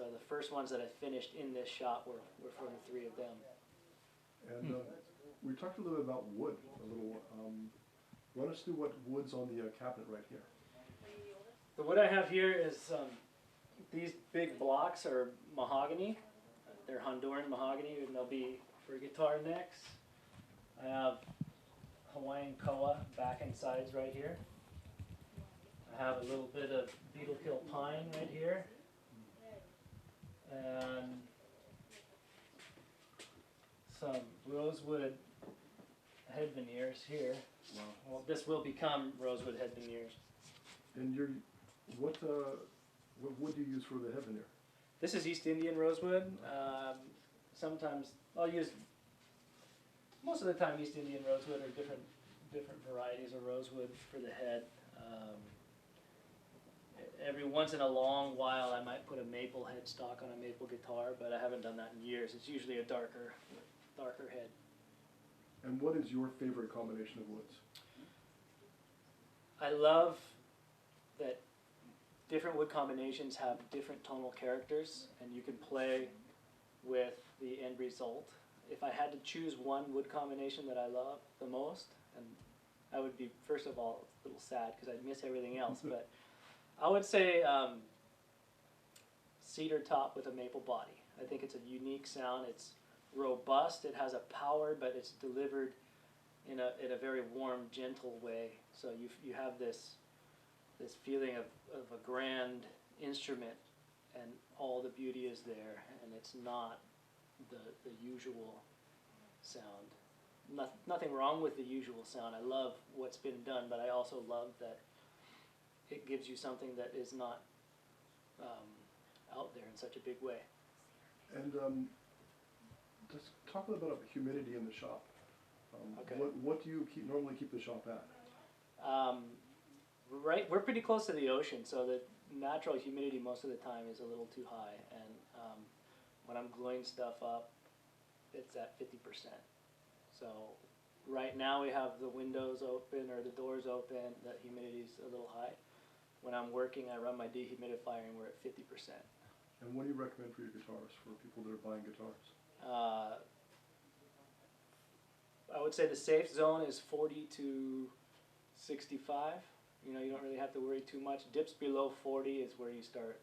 So the first ones that I finished in this shop were for the three of them. And we talked a little bit about wood, run us through what wood's on the cabinet right here. The wood I have here is, these big blocks are mahogany. They're Honduran mahogany, and they'll be for guitar necks. I have Hawaiian koa back and sides right here. I have a little bit of beetle kill pine right here. And some rosewood head veneers here. Wow. Well, this will become rosewood head veneers. And what wood do you use for the head veneer? This is East Indian rosewood. Sometimes I'll use, most of the time, East Indian rosewood or different varieties of rosewood for the head. Every once in a long while, I might put a maple headstock on a maple guitar, but I haven't done that in years. It's usually a darker head. And what is your favorite combination of woods? I love that different wood combinations have different tonal characters, and you can play with the end result. If I had to choose one wood combination that I love the most, and I would be, first of all, a little sad because I'd miss everything else, but I would say cedar top with a maple body. I think it's a unique sound. It's robust, it has a power, but it's delivered in a very warm, gentle way. So you have this feeling of a grand instrument, and all the beauty is there, and it's not the usual sound. Nothing wrong with the usual sound. I love what's been done, but I also love that it gives you something that is not out there in such a big way. And let's talk a little bit about humidity in the shop. Okay. What do you normally keep the shop at? Right, we're pretty close to the ocean, so the natural humidity most of the time is a little too high. And when I'm gluing stuff up, it's at 50%. So right now we have the windows open or the doors open. The humidity's a little high. When I'm working, I run my dehumidifier, and we're at 50%. And what do you recommend for your guitars, for people that are buying guitars? I would say the safe zone is 40 to 65. You know, you don't really have to worry too much. Dips below 40 is where you start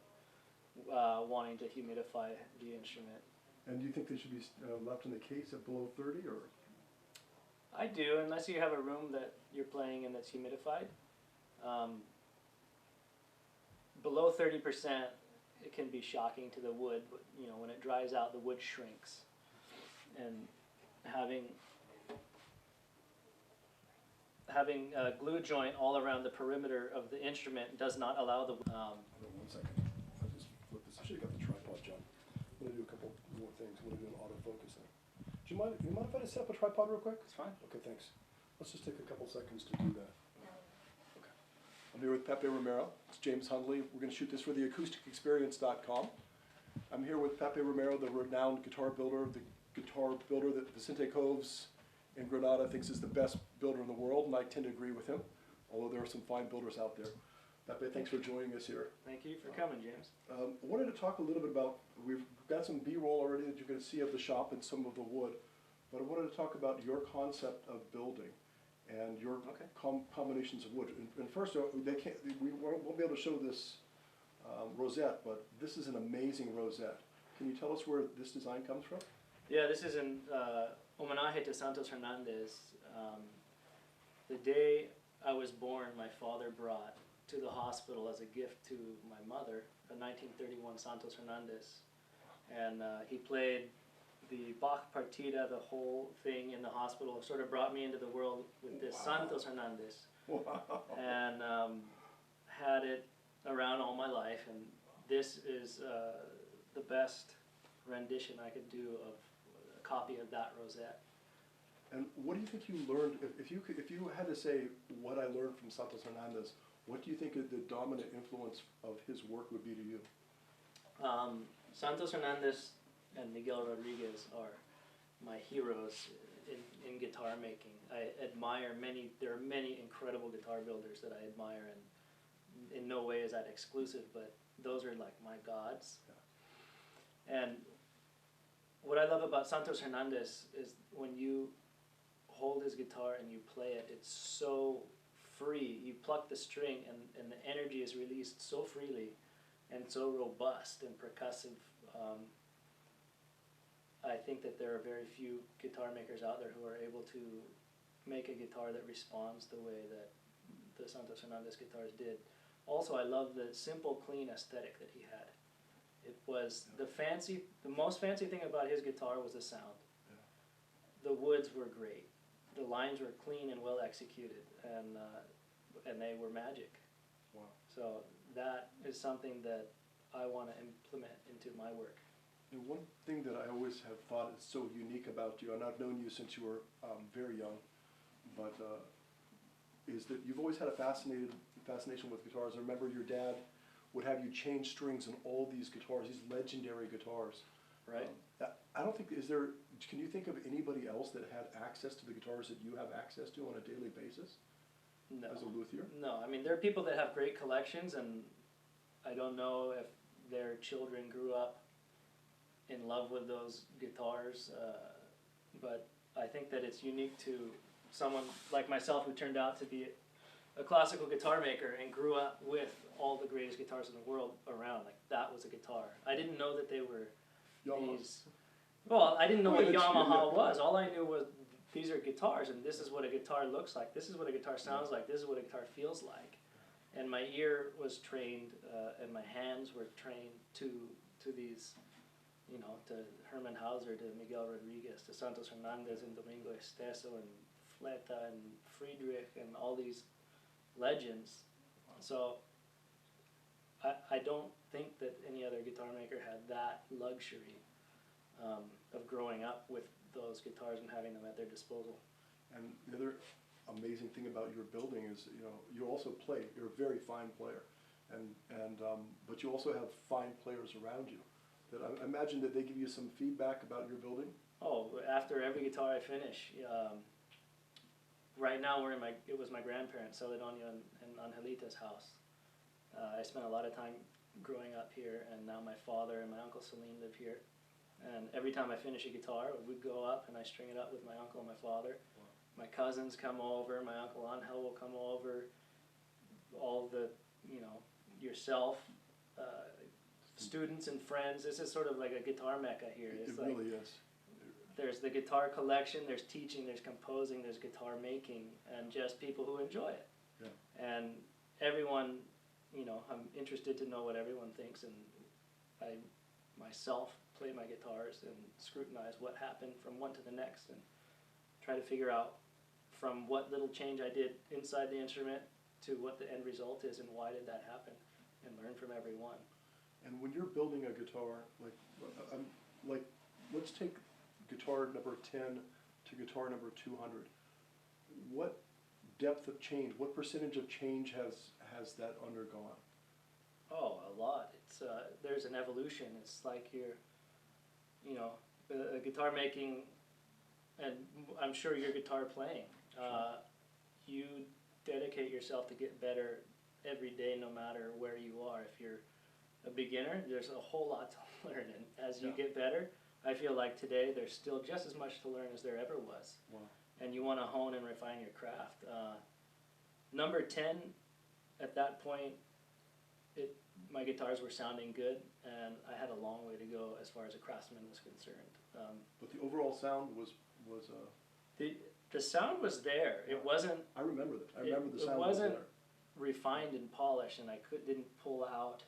wanting to humidify the instrument. And do you think they should be left in the case at below 30, or? I do, unless you have a room that you're playing in that's humidified. Below 30%, it can be shocking to the wood. You know, when it dries out, the wood shrinks. And having a glue joint all around the perimeter of the instrument does not allow the... Hold on 1 second. I just flip this. I should have got the tripod, John. I'm going to do a couple more things. I'm going to do an autofocus there. Do you mind if I just set up a tripod real quick? It's fine. Okay, thanks. Let's just take a couple seconds to do that. Okay. I'm here with Pepe Romero. It's James Hunley. We're going to shoot this for the acousticexperience.com. I'm here with Pepe Romero, the renowned guitar builder that Vicente Coves in Granada thinks is the best builder in the world, and I tend to agree with him, although there are some fine builders out there. Pepe, thanks for joining us here. Thank you for coming, James. I wanted to talk a little bit about, we've got some B-roll already that you're going to see of the shop and some of the wood, but I wanted to talk about your concept of building and your combinations of wood. And first, we won't be able to show this rosette, but this is an amazing rosette. Can you tell us where this design comes from? Yeah, this is an homenaje to Santos Hernandez. The day I was born, my father brought to the hospital as a gift to my mother a 1931 Santos Hernandez. And he played the Bach Partita, the whole thing in the hospital, sort of brought me into the world with this Santos Hernandez. Wow. And had it around all my life, and this is the best rendition I could do of a copy of that rosette. And what do you think you learned, if you had to say what I learned from Santos Hernandez, what do you think the dominant influence of his work would be to you? Santos Hernandez and Miguel Rodriguez are my heroes in guitar making. I admire there are many incredible guitar builders that I admire, and in no way is that exclusive, but those are like my gods. And what I love about Santos Hernandez is when you hold his guitar and you play it, it's so free. You pluck the string and the energy is released so freely and so robust and percussive. I think that there are very few guitar makers out there who are able to make a guitar that responds the way that the Santos Hernandez guitars did. Also, I love the simple, clean aesthetic that he had. It was the most fancy thing about his guitar was the sound. Yeah. The woods were great. The lines were clean and well executed, and they were magic. Wow. So that is something that I want to implement into my work. And one thing that I always have thought is so unique about you, and I've known you since you were very young, but is that you've always had a fascination with guitars. I remember your dad would have you change strings on all these guitars, these legendary guitars. Right. I don't think, can you think of anybody else that had access to the guitars that you have access to on a daily basis? No. As a luthier? No, I mean, there are people that have great collections, and I don't know if their children grew up in love with those guitars, but I think that it's unique to someone like myself who turned out to be a classical guitar maker and grew up with all the greatest guitars in the world around. Like, that was a guitar. I didn't know that they were these. Well, I didn't know what Yamaha was. All I knew was these are guitars, and this is what a guitar looks like. This is what a guitar sounds like. This is what a guitar feels like. And my ear was trained, and my hands were trained to these, you know, to Herman Hauser, to Miguel Rodriguez, to Santos Hernandez, and Domingo Esteso, and Fleta, and Friedrich, and all these legends. So I don't think that any other guitar maker had that luxury of growing up with those guitars and having them at their disposal. And the other amazing thing about your building is, you know, you also play. You're a very fine player, but you also have fine players around you. That I imagine that they give you some feedback about your building. Oh, after every guitar I finish. Right now it was my grandparents, Celedonio and Angelita's house. I spent a lot of time growing up here, and now my father and my uncle Celine live here. And every time I finish a guitar, we'd go up and I string it up with my uncle and my father. Wow. My cousins come over, my uncle Angel will come over, all the, you know, yourself, students and friends. This is sort of like a guitar mecca here. It's it really is. There's the guitar collection, there's teaching, there's composing, there's guitar making, and just people who enjoy it. Yeah. And everyone, you know, I'm interested to know what everyone thinks, and I myself play my guitars and scrutinize what happened from one to the next and try to figure out from what little change I did inside the instrument to what the end result is and why did that happen, and learn from every one. And when you're building a guitar, like let's take guitar number 10 to guitar number 200. What depth of change, what percentage of change has that undergone? Oh, a lot. It's there's an evolution. It's like you're, you know, a guitar making, and I'm sure your guitar playing. Sure. You dedicate yourself to get better every day, no matter where you are. If you're a beginner, there's a whole lot to learn, and as you get better, I feel like today there's still just as much to learn as there ever was. Wow. And you want to hone and refine your craft. Number 10, at that point, my guitars were sounding good, and I had a long way to go as far as a craftsman was concerned. But the overall sound was the sound was there. It wasn't. I remember that. I remember the sound was there. It wasn't refined and polished, and I didn't pull out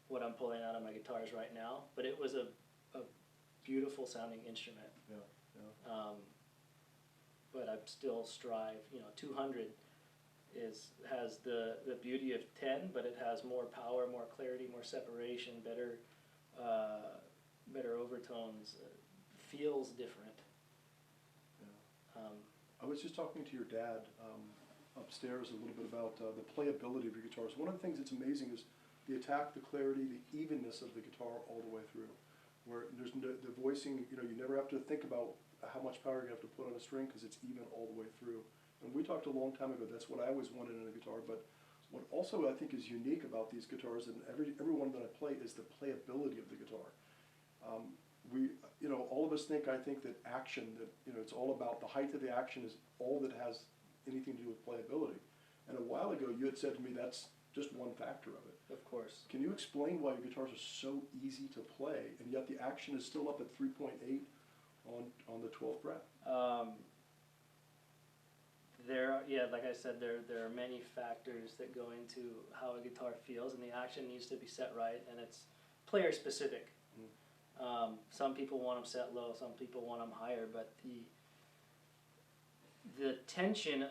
what I'm pulling out of my guitars right now. But it was a beautiful sounding instrument. Yeah. Yeah. But I still strive. You know, 200 has the beauty of 10, but it has more power, more clarity, more separation, better overtones. Feels different. Yeah. I was just talking to your dad upstairs a little bit about the playability of your guitars. One of the things that's amazing is the attack, the clarity, the evenness of the guitar all the way through. Where there's the voicing, you know, you never have to think about how much power you have to put on a string because it's even all the way through. And we talked a long time ago, that's what I always wanted in a guitar, but What also I think is unique about these guitars, and every one that I play, is the playability of the guitar. All of us think, I think that action, that, it's all about the height of the action is all that has anything to do with playability. And a while ago, you had said to me that's just one factor of it. Of course. Can you explain why your guitars are so easy to play, and yet the action is still up at 3.8 on the 12th fret? Like I said, there are many factors that go into how a guitar feels, and the action needs to be set right, and it's player specific. Some people want them set low, some people want them higher, but the tension,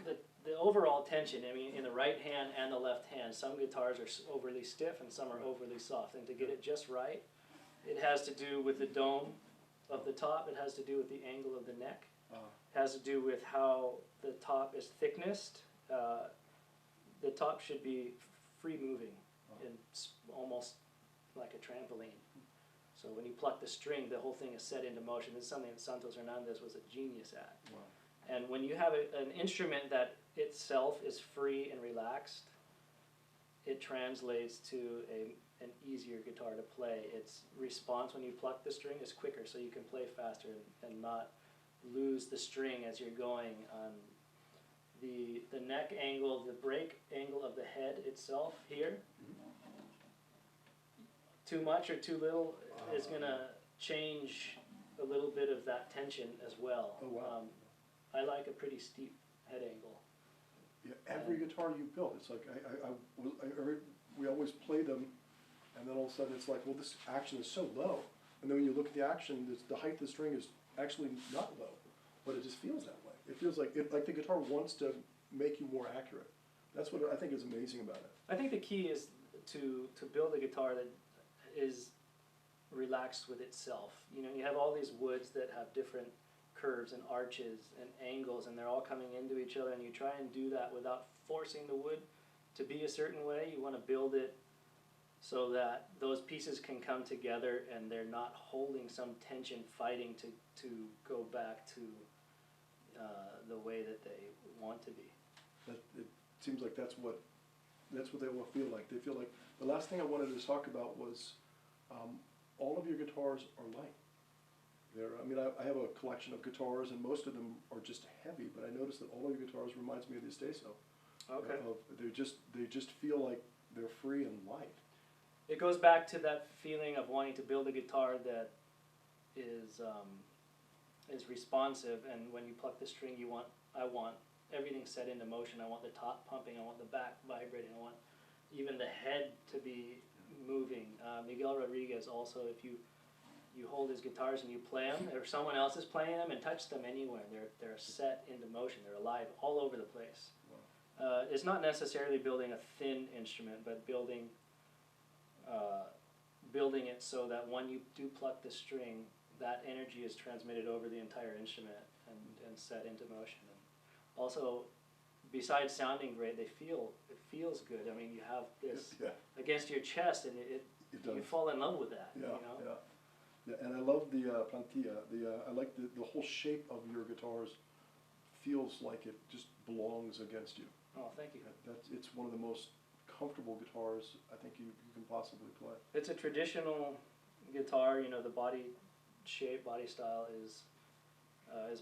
the overall tension, I mean, in the right hand and the left hand, some guitars are overly stiff and some are overly soft, and to get it just right, it has to do with the dome of the top, it has to do with the angle of the neck, it has to do with how the top is thicknessed. The top should be free moving and almost like a trampoline. So when you pluck the string, the whole thing is set into motion. This is something that Santos Hernandez was a genius at. Wow. And when you have an instrument that itself is free and relaxed, it translates to an easier guitar to play. Its response when you pluck the string is quicker, so you can play faster and not lose the string as you're going. The neck angle, the break angle of the head itself here, too much or too little is going to change a little bit of that tension as well. Oh, wow. I like a pretty steep head angle. Yeah, every guitar you built, it's like we always play them, and then all of a sudden it's like, well, this action is so low, and then when you look at the action, the height of the string is actually not low, but it just feels that way. It feels like the guitar wants to make you more accurate. That's what I think is amazing about it. I think the key is to build a guitar that is relaxed with itself. You have all these woods that have different curves and arches and angles, and they're all coming into each other, and you try and do that without forcing the wood to be a certain way. You want to build it so that those pieces can come together and they're not holding some tension, fighting to go back to the way that they want to be. It seems like that's what they will feel like. They feel like, the last thing I wanted to talk about was all of your guitars are light. I have a collection of guitars, and most of them are just heavy, but I noticed that all of your guitars reminds me of the Estacio. Okay. They just feel like they're free and light. It goes back to that feeling of wanting to build a guitar that is responsive, and when you pluck the string, I want everything set into motion. I want the top pumping, I want the back vibrating, I want even the head to be moving. Miguel Rodriguez also, if you hold his guitars and you play them, or someone else is playing them, and touch them anywhere, they're set into motion, they're alive all over the place. Wow. It's not necessarily building a thin instrument, but building it so that when you do pluck the string, that energy is transmitted over the entire instrument and set into motion. And also, besides sounding great, it feels good. I mean, you have this against your chest, and you fall in love with that. Yeah, and I love the plantilla. I like the whole shape of your guitars. Feels like it just belongs against you. Oh, thank you. It's one of the most comfortable guitars I think you can possibly play. It's a traditional guitar. The body shape, body style is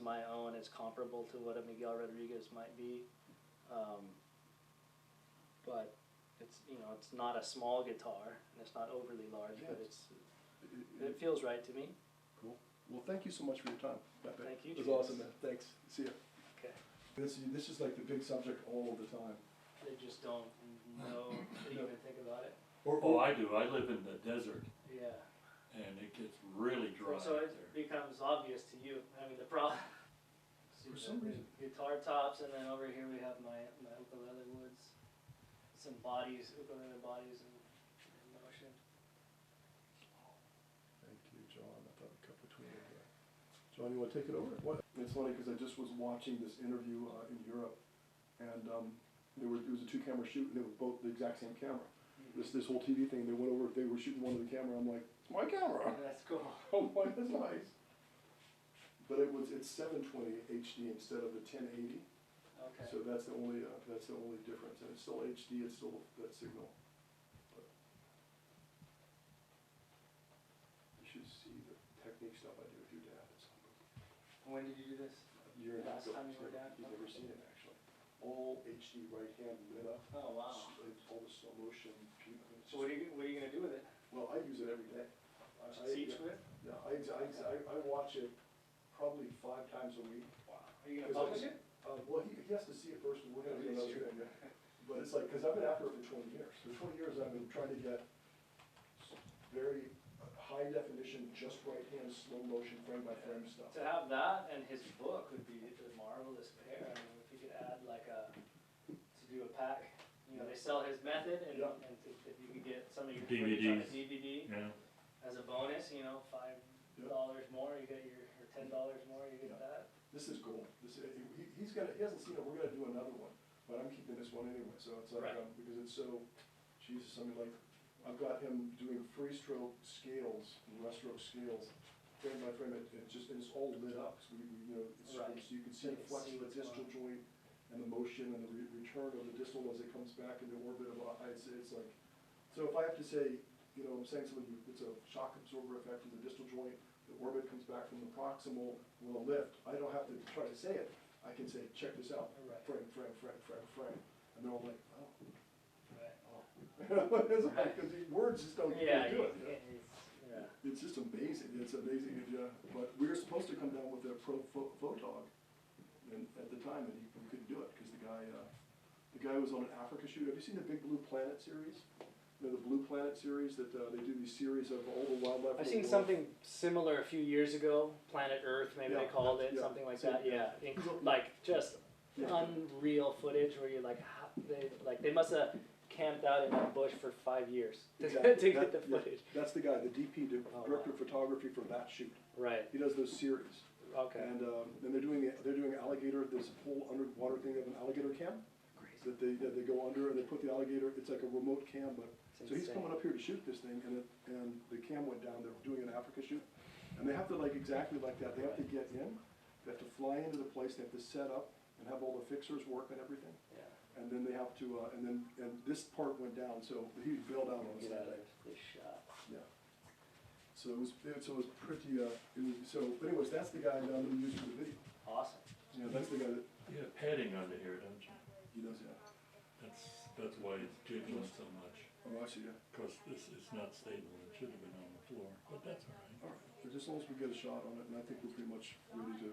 my own. It's comparable to what a Miguel Rodriguez might be, but it's not a small guitar, and it's not overly large, but it feels right to me. Cool. Well, thank you so much for your time, Pepe. Thank you. It was awesome, man. Thanks. See ya. Okay. This is like the big subject all of the time. They just don't know to even think about it. I do. I live in the desert. Yeah. And it gets really dry So out it there. becomes obvious to you. I mean, the problem. For some reason. Guitar tops, and then over here we have my ukulele woods. Some bodies, ukulele bodies in motion. Thank you, John. I thought we cut between it there. John, you want to take it over? What? It's funny because I just was watching this interview in Europe, and it was a 2-camera shoot, and they were both the exact same camera. This whole TV thing, they went over, they were shooting one of the camera, I'm like, it's my camera! That's cool. Oh boy, that's nice. But it's 720 HD instead of the 1080. Okay. So that's the only difference, and it's still HD, it's still that signal. But you should see the technique stuff I do with your dad. It's When did you do this? a year and a half Last ago. time you were down? He's never seen it, actually. All HD right hand lit up. Oh, wow. All the slow motion. So what are you gonna do with it? Well, I use it every day. Teach with? Yeah, I watch it probably 5 times a week. Wow. Are you gonna publish it? Well, he has to see it first, and we're gonna do another thing, yeah. But it's like, cause I've been after it for 20 years. For 20 years, I've been trying to get very high definition, just right hand, slow motion, frame by frame stuff. To have that and his book would be a marvelous pair. I mean, if you could add like to do a pack, you know, they sell his method and, Yeah. and if you could get some of your DVDs. footage on a DVD Yeah. as a bonus, you know, $5 more, you get or $10 more, you get Yeah. that. This is gold. He hasn't seen it, we're gonna do another one, but I'm keeping this one anyway, so it's like, Right. because it's so, Jesus, I mean, like, I've got him doing free stroke scales, and rough stroke scales, frame by frame, it's all lit up, so you know, Right. so you can see the You can flex see of the what's distal going joint, and the motion, and the return of the distal as it comes back into orbit of, it's like, so if I have to say, you know, I'm saying something, it's a shock absorber effect in the distal joint, the orbit comes back from the proximal, will lift, I don't have to try to say it, I can say, check this out, Right. frame, and they're all like, oh. Right. It's like, because the words just don't Yeah, do you it. can't, yeah. It's just amazing, yeah, but we were supposed to come down with a photog, and at the time, and we couldn't do it, because the guy was on an Africa shoot. Have you seen the Big Blue Planet series? You know, the Blue Planet series, that they do these series of all the wildlife. I've of seen the world? something similar a few years ago, Planet Earth, maybe Yeah, they called it, yeah, something like so- that, yeah. Like, just Yeah. unreal footage where you're like, how, they must have camped out in that bush for 5 years to Exactly. get the That- yeah, footage. That's the guy, the DP, the Oh, director wow. of photography for that shoot. Right, He does those series. okay. And then they're doing alligator, this whole underwater thing of an alligator cam, that they go under and they put the alligator, it's like a remote cam, but, It's so he's insane. coming up here to shoot this thing, and the cam went down, they're doing an Africa shoot, and they have to, like, exactly like that, they have to get in, they have to fly into the place, they have to set up and have all the fixers work and everything, Yeah. and then they have to, and this part went down, so he bailed out on us Get that out of day. this shot. Yeah. So it was pretty, anyways, that's the guy that I'm gonna use for the video. Awesome. Yeah, that's the guy that, You have padding under here, don't you? he does, yeah. That's why it's jiggling so much. Oh, I see, yeah. Because this is not stable, it should have been on the floor, but that's all right. All right, so just as long as we get a shot on it, and I think we're pretty much ready to,